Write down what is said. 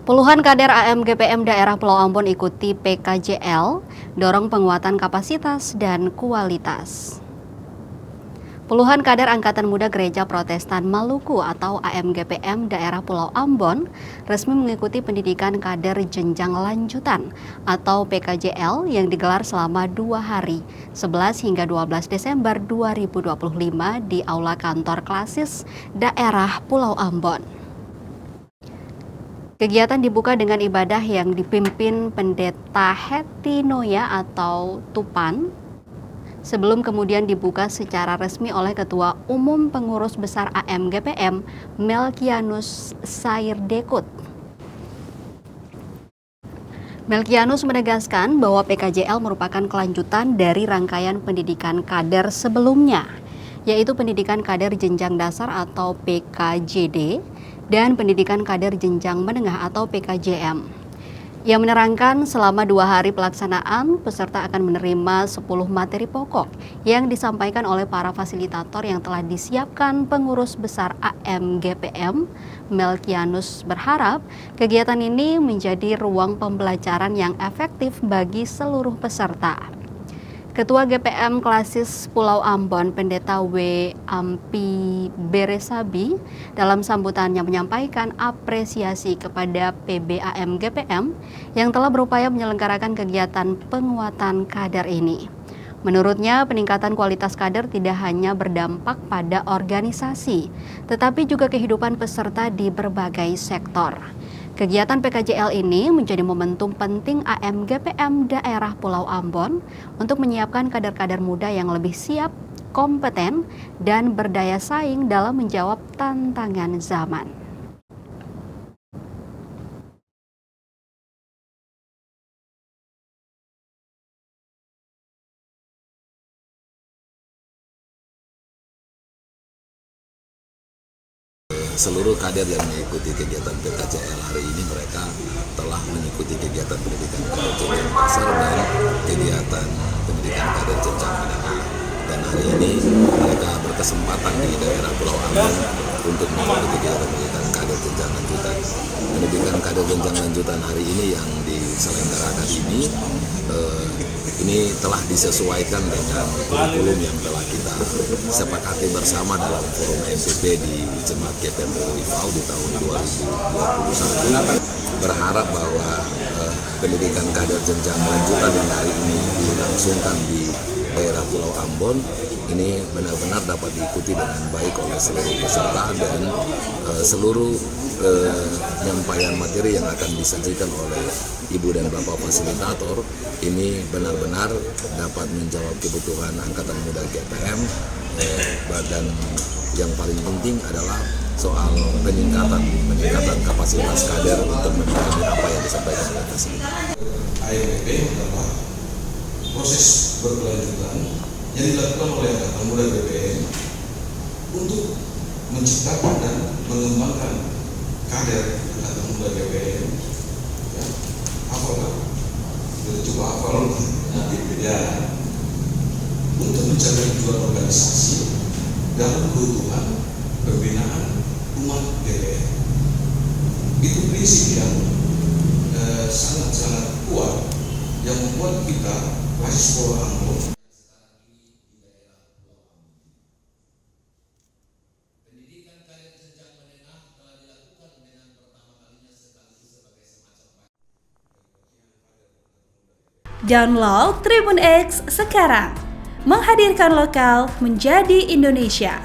Puluhan kader AMGPM daerah Pulau Ambon ikuti PKJL, dorong penguatan kapasitas dan kualitas. Puluhan kader Angkatan Muda Gereja Protestan Maluku atau AMGPM daerah Pulau Ambon resmi mengikuti pendidikan kader jenjang lanjutan atau PKJL yang digelar selama 2 hari, 11 hingga 12 Desember 2025 di Aula Kantor Klasis daerah Pulau Ambon. Kegiatan dibuka dengan ibadah yang dipimpin Pendeta Heti Noya atau Tupan, sebelum kemudian dibuka secara resmi oleh Ketua Umum Pengurus Besar AMGPM, Melkianus Sairdekut. Melkianus menegaskan bahwa PKJL merupakan kelanjutan dari rangkaian pendidikan kader sebelumnya, yaitu pendidikan kader jenjang dasar atau PKJD, dan pendidikan kader jenjang menengah atau PKJM. Ia menerangkan selama 2 hari pelaksanaan, peserta akan menerima 10 materi pokok yang disampaikan oleh para fasilitator yang telah disiapkan Pengurus Besar AMGPM. Melkianus berharap kegiatan ini menjadi ruang pembelajaran yang efektif bagi seluruh peserta. Ketua GPM Klasis Pulau Ambon, Pendeta W. Ampi Beresabi, dalam sambutannya menyampaikan apresiasi kepada PBAM GPM yang telah berupaya menyelenggarakan kegiatan penguatan kader ini. Menurutnya, peningkatan kualitas kader tidak hanya berdampak pada organisasi, tetapi juga kehidupan peserta di berbagai sektor. Kegiatan PKJL ini menjadi momentum penting AMGPM daerah Pulau Ambon untuk menyiapkan kader-kader muda yang lebih siap, kompeten, dan berdaya saing dalam menjawab tantangan zaman. Seluruh kader yang mengikuti kegiatan PKJL hari ini mereka telah mengikuti kegiatan pendidikan kader jenjang dasar dan kegiatan pendidikan kader jenjang menengah. Dan hari ini mereka berkesempatan di daerah Pulau Ambon untuk mengikuti kegiatan pendidikan kader jenjang lanjutan. Pendidikan kader jenjang lanjutan hari ini yang diselenggarakan ini telah disesuaikan dengan kurikulum yang telah kita sepakati bersama dalam forum MPP di Jemaat GPM UIFAU di tahun 2021. Berharap bahwa pendidikan kader jenjang lanjutan yang hari ini dilangsungkan di daerah Pulau Ambon ini benar-benar dapat diikuti dengan baik oleh seluruh peserta dan seluruh penyampaian materi yang akan disajikan oleh Ibu dan Bapak fasilitator ini benar-benar dapat menjawab kebutuhan Angkatan Muda GPM dan yang paling penting adalah soal peningkatan kapasitas kader untuk memahami apa yang disampaikan oleh fasilitator. AMGP adalah proses berkelanjutan yang dilakukan oleh Angkatan Muda GPM untuk menciptakan dan mengembangkan kader Angkatan Muda GPM. Ya, hafal, kita coba hafal, ya, untuk mencapai tujuan organisasi dalam keutuhan pembinaan umat GPM. Itu prinsip yang sangat-sangat kuat yang membuat kita Klasis Pulau Ambon pendidikan kader jenjang menengah telah dilakukan dengan pertama kalinya sekaligus sebagai semacam Download Tribun X sekarang, menghadirkan lokal menjadi Indonesia.